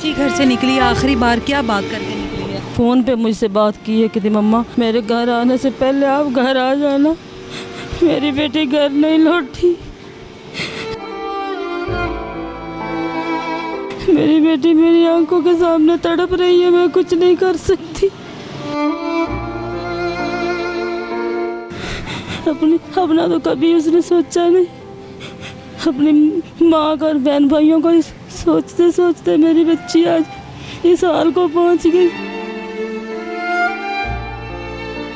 बच्ची घर से निकली, आखिरी बार क्या बात करके निकली है? फ़ोन पे मुझसे बात की है कि मम्मा मेरे घर आने से पहले आप घर आ जाना, मेरी बेटी घर नहीं लौटी। मेरी बेटी मेरी आंखों के सामने तड़प रही है, मैं कुछ नहीं कर सकती। अपना तो कभी उसने सोचा नहीं, अपनी माँ का और बहन भाइयों को सोचते सोचते मेरी बच्ची आज इस हाल को पहुँच गई।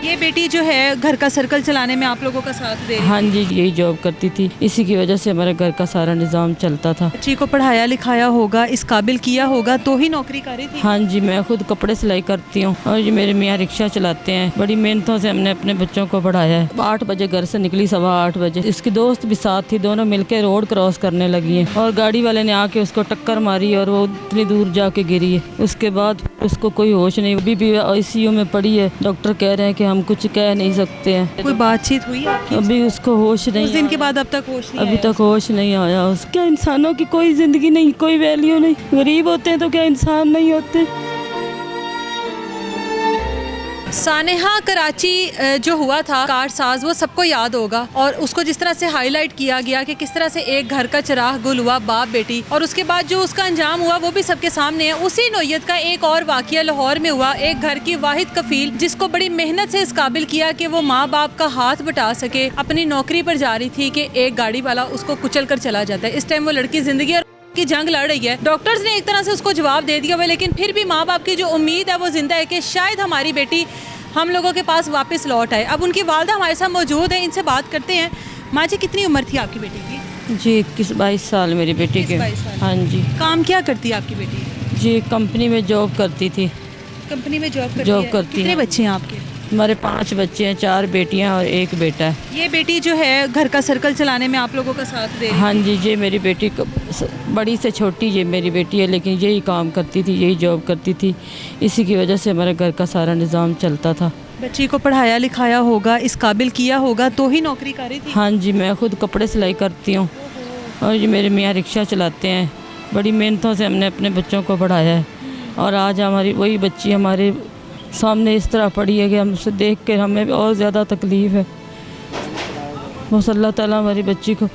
ये बेटी जो है घर का सर्कल चलाने में आप लोगों का साथ दे रही है। हाँ जी, यही जॉब करती थी, इसी की वजह से हमारे घर का सारा निज़ाम चलता था। बच्ची को पढ़ाया लिखाया होगा, इस काबिल किया होगा तो ही नौकरी कर रही थी। हाँ जी, मैं खुद कपड़े सिलाई करती हूँ और ये मेरे मियाँ रिक्शा चलाते हैं। बड़ी मेहनतों से हमने अपने बच्चों को पढ़ाया है। 8 बजे घर से निकली, 8:15 बजे। इसकी दोस्त भी साथ थी, दोनों मिलकर रोड क्रॉस करने लगी हैं और गाड़ी वाले ने आके उसको टक्कर मारी और वो इतनी दूर जाके गिरी है। उसके बाद उसको कोई होश नहीं, अभी भी ICU में पड़ी है। डॉक्टर कह रहे हैं कि हम कुछ कह नहीं सकते हैं। कोई बातचीत हुई आपकी? अभी उसको होश नहीं, उस दिन के बाद अब तक होश नहीं अभी आया? तक होश नहीं आया। क्या इंसानों की कोई जिंदगी नहीं, कोई वैल्यू नहीं? गरीब होते हैं तो क्या इंसान नहीं होते? सानेहा कराची जो हुआ था कारसाज, वो सबको याद होगा और उसको जिस तरह से हाईलाइट किया गया कि किस तरह से एक घर का चिराग गुल हुआ, बाप बेटी, और उसके बाद जो उसका अंजाम हुआ वो भी सबके सामने है। उसी नौयत का एक और वाकया लाहौर में हुआ। एक घर की वाहिद कफील जिसको बड़ी मेहनत से इस काबिल किया कि वो माँ बाप का हाथ बटा सके, अपनी नौकरी पर जा रही थी कि एक गाड़ी वाला उसको कुचल कर चला जाता है। इस टाइम वो लड़की जिंदगी और की जंग लड़ रही है। डॉक्टर्स ने एक तरह से उसको जवाब दे दिया हुआ, लेकिन फिर भी माँ बाप की जो उम्मीद है वो जिंदा है कि शायद हमारी बेटी हम लोगों के पास वापस लौट आए। अब उनकी वालदा हमारे साथ मौजूद है, इनसे बात करते हैं। माँ जी, कितनी उम्र थी आपकी बेटी की? जी 21-22 साल मेरी बेटी के। 22 साल। हाँ जी। काम क्या करती है आपकी बेटी? जी कंपनी में जॉब करती थी। कंपनी में जॉब करती है। कितने बच्चे हैं आपके? हमारे 5 बच्चे हैं, 4 बेटियां और 1 बेटा है। ये बेटी जो है घर का सर्कल चलाने में आप लोगों का साथ दे रही है? हाँ जी, ये मेरी बेटी बड़ी से छोटी ये मेरी बेटी है, लेकिन यही काम करती थी, यही जॉब करती थी, इसी की वजह से हमारे घर का सारा निज़ाम चलता था। बच्ची को पढ़ाया लिखाया होगा, इस काबिल किया होगा तो ही नौकरी कर रही थी? हाँ जी, मैं खुद कपड़े सिलाई करती हूँ और ये मेरे मियाँ रिक्शा चलाते हैं। बड़ी मेहनतों से हमने अपने बच्चों को पढ़ाया है और आज हमारी वही बच्ची हमारे सामने इस तरह पड़ी है कि हमसे देख कर हमें और ज़्यादा तकलीफ़ है। बस अल्लाह ताला हमारी बच्ची को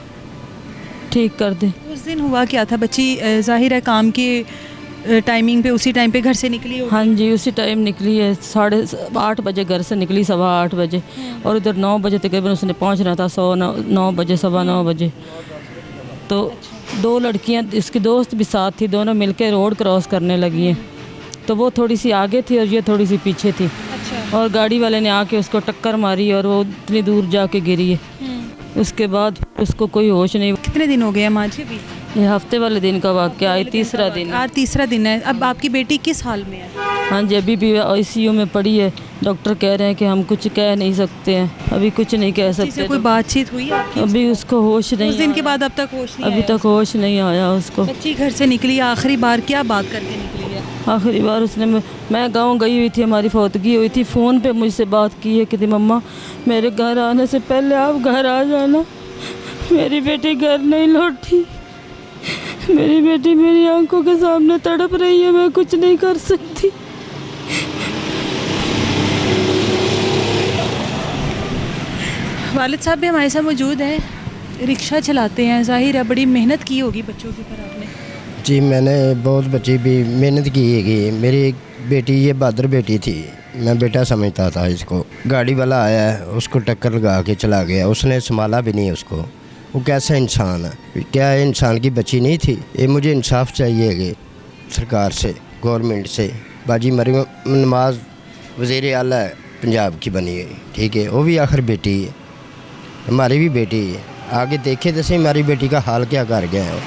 ठीक कर दे। उस दिन हुआ क्या था? बच्ची जाहिर है काम की टाइमिंग पे उसी टाइम पे घर से निकली होगी? हाँ जी, उसी टाइम निकली है। 8:30 बजे घर से निकली, 8:15 बजे, और उधर 9 बजे तकरीबन उसने पहुँचना था। 9 बजे, 9:15 बजे। तो 2 लड़कियाँ इसकी दोस्त भी साथ थी, दोनों मिलकर रोड क्रॉस करने लगी हैं। तो वो थोड़ी सी आगे थी और ये थोड़ी सी पीछे थी। अच्छा। और गाड़ी वाले ने आके उसको टक्कर मारी और वो इतनी दूर जाके गिरी है। उसके बाद उसको कोई होश नहीं। कितने दिन हो गए हैं माँ जी अभी? ये हफ्ते वाले दिन का वाक़या है, तीसरा दिन। आज तीसरा दिन है। अब आपकी बेटी किस हाल में है? हाँ जी, अभी भी ICU में पड़ी है। डॉक्टर कह रहे हैं कि हम कुछ कह नहीं सकते हैं, अभी कुछ नहीं कह सकते। कोई बातचीत हुई आपकी? अभी उसको होश नहीं। उस दिन के बाद अब तक होश नहीं अभी आया? तक होश नहीं आया उसको। बच्ची घर से निकली, आखिरी बार क्या बात करके निकली है? आखिरी बार उसने मैं गांव गई हुई थी, हमारी फौतगी हुई थी। फ़ोन पे मुझसे बात की है कि मम्मा मेरे घर आने से पहले आप घर आ जाना, मेरी बेटी घर नहीं लौटी। मेरी बेटी मेरी आंखों के सामने तड़प रही है, मैं कुछ नहीं कर सकती। वालिद साहब भी हमारे साथ मौजूद हैं, रिक्शा चलाते हैं। जाहिर है बड़ी मेहनत की होगी बच्चों के ऊपर आपने? जी मैंने बहुत बच्ची भी मेहनत की है। मेरी एक बेटी, ये बहादुर बेटी थी, मैं बेटा समझता था इसको। गाड़ी वाला आया, उसको टक्कर लगा के चला गया, उसने संभाला भी नहीं उसको। वो कैसा इंसान है? क्या इंसान की बच्ची नहीं थी? ये मुझे इंसाफ चाहिए कि सरकार से, गवर्नमेंट से। बाजी मरीम नवाज वज़ीर आला पंजाब की बनी है, ठीक है, वो भी आखिर बेटी है, हमारी भी बेटी है। आगे देखे तो सही हमारी बेटी का हाल क्या कर गया है।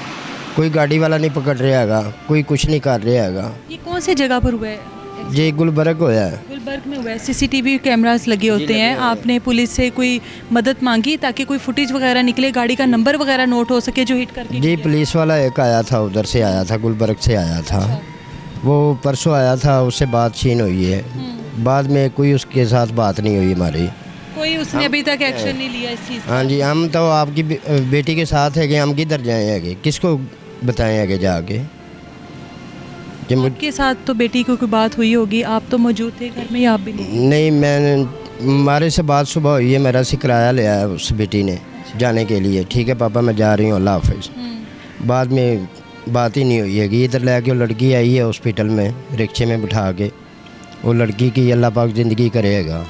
कोई गाड़ी वाला नहीं पकड़ रहा हैगा, कोई कुछ नहीं कर रहा हैगा। ये कौन सी जगह पर हुआ है? ये गुलबर्ग होया है। गुलबर्ग में हुआ है। CCTV कैमरास लगे होते हैं। आपने पुलिस से कोई मदद मांगी ताकि कोई फुटेज वगैरह निकले, गाड़ी का नंबर वगैरह नोट हो सके जो हिट करके? जी पुलिस वाला एक आया था, उधर से आया था, गुलबर्ग से आया था। वो परसों आया था, उससे बात छीन हुई है। बाद में कोई उसके साथ बात नहीं हुई हमारी। कोई उसने अभी तक एक्शन नहीं लिया इस चीज़? हाँ जी, हम तो आपकी बेटी के साथ है कि हम किधर जाएँ, किसको बताएँ आगे जाके? कि मुझ आपके साथ तो बेटी को कोई बात हुई होगी, आप तो मौजूद थे घर में या आप भी नहीं? नहीं, मैंने हमारे से बात सुबह हुई है, मेरा से किराया लिया है उस बेटी ने जाने के लिए। ठीक है पापा मैं जा रही हूँ, अल्लाह हाफिज़। बाद में बात ही नहीं हुई है कि इधर ले के वो लड़की आई है हॉस्पिटल में रिक्शे में बिठा के। वो लड़की की अल्लाह पाक ज़िंदगी करेगा,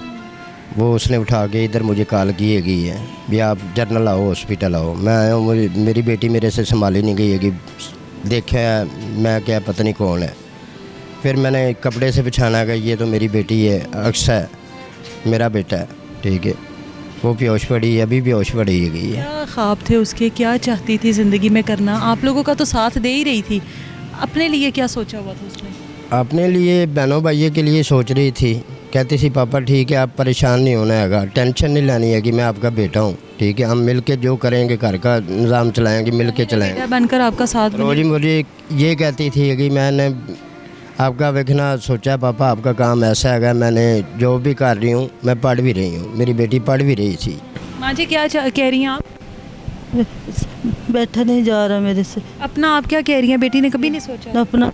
वो उसने उठा के इधर मुझे कॉल की है भी आप जर्नल आओ, हॉस्पिटल आओ। मैं आया हूँ, मेरी बेटी मेरे से संभाली नहीं गई है कि देखा मैं क्या पता नहीं कौन है। फिर मैंने कपड़े से बिछाना गई, ये तो मेरी बेटी है, अक्सा है मेरा बेटा है। ठीक है, वो बेहोश पड़ी है, अभी बेहोश पड़ी है गई है। क्या ख्वाब थे उसके, क्या चाहती थी ज़िंदगी में करना? आप लोगों का तो साथ दे ही रही थी, अपने लिए क्या सोचा हुआ था उसने? अपने लिए बहनों भाइयों के लिए सोच रही थी। कहती थी पापा ठीक है आप परेशान नहीं होना है, टेंशन नहीं लेनी है कि मैं आपका बेटा हूँ। ठीक है, हम मिल के जो करेंगे घर का निज़ाम चलाएँगे, मिल के चलाएँगे। बेटा बनकर आपका साथ रोज़ी मुझे ये कहती थी कि मैंने आपका देखना सोचा पापा, आपका काम ऐसा है, मैंने जो भी कर रही हूँ, मैं पढ़ भी रही हूँ, मेरी बेटी पढ़ भी रही थी। माँ जी क्या कह रही हैं आप? बैठा नहीं जा रहा मेरे से। अपना आप क्या कह रही हैं? बेटी ने कभी नहीं सोचा? अपना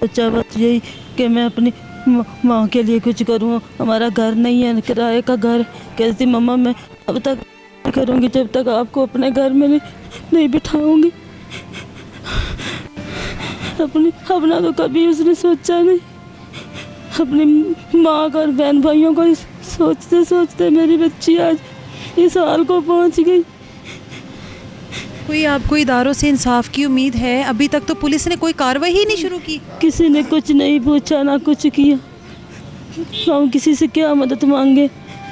बच्चा बस यही कि मैं अपनी माँ के लिए कुछ करूँ। हमारा घर नहीं है, किराए का घर। कहती मम्मा मैं अब तक नहीं करूँगी जब तक आपको अपने घर में नहीं बिठाऊँगी। अपना तो कभी उसने सोचा नहीं। अपनी माँ का और बहन भाइयों को सोचते सोचते मेरी बच्ची आज इस हाल को पहुँच गई। कोई आपको इदारों से इंसाफ की उम्मीद है? अभी तक तो पुलिस ने कोई कार्रवाई ही नहीं शुरू की। किसी ने कुछ नहीं पूछा ना कुछ किया। हम किसी से क्या मदद मांगे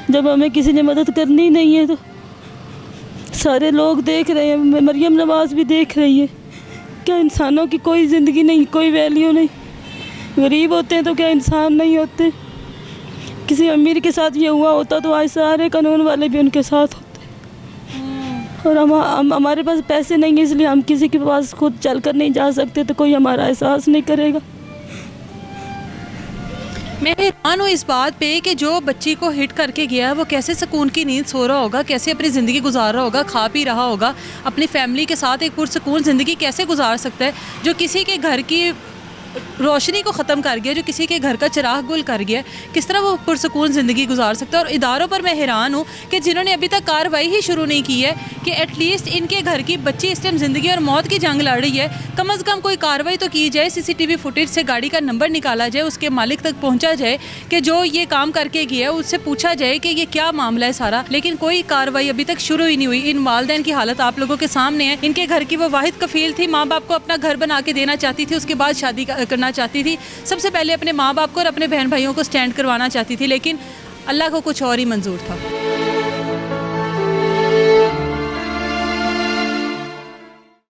जब हमें किसी ने मदद करनी नहीं है? तो सारे लोग देख रहे हैं, मरियम नवाज भी देख रही है। क्या इंसानों की कोई ज़िंदगी नहीं, कोई वैल्यू नहीं? गरीब होते हैं तो क्या इंसान नहीं होते? किसी अमीर के साथ ये हुआ होता तो आज सारे कानून वाले भी उनके साथ होते। और हम हमारे पास पैसे नहीं है, इसलिए हम किसी के पास खुद चल कर नहीं जा सकते, तो कोई हमारा एहसास नहीं करेगा। मैं हैरान हूँ इस बात पे कि जो बच्ची को हिट करके गया है वो कैसे सुकून की नींद सो रहा होगा, कैसे अपनी ज़िंदगी गुजार रहा होगा, खा पी रहा होगा, अपनी फैमिली के साथ एक पुरसुकून ज़िंदगी कैसे गुजार सकता है जो किसी के घर की रोशनी को ख़त्म कर गया, जो किसी के घर का चिराग गुल कर गया। किस तरह वो पुरसुकून ज़िंदगी गुजार सकता है? और इदारों पर मैं हैरान हूँ कि जिन्होंने अभी तक कार्रवाई ही शुरू नहीं की है कि एटलीस्ट इनके घर की बच्ची इस टाइम ज़िंदगी और मौत की जंग लड़ रही है, कम से कम कोई कार्रवाई तो की जाए। CCTV फुटेज से गाड़ी का नंबर निकाला जाए, उसके मालिक तक पहुँचा जाए कि जो ये काम करके गया है उससे पूछा जाए कि ये क्या मामला है सारा। लेकिन कोई कार्रवाई अभी तक शुरू ही नहीं हुई। इन वालिदैन की हालत आप लोगों के सामने है। इनके घर की वो वाहिद कफील थी, माँ बाप को अपना घर बना के देना चाहती थी, उसके बाद शादी करना चाहती थी। सबसे पहले अपने माँ बाप को और अपने बहन भाइयों को स्टैंड करवाना चाहती थी, लेकिन अल्लाह को कुछ और ही मंजूर था।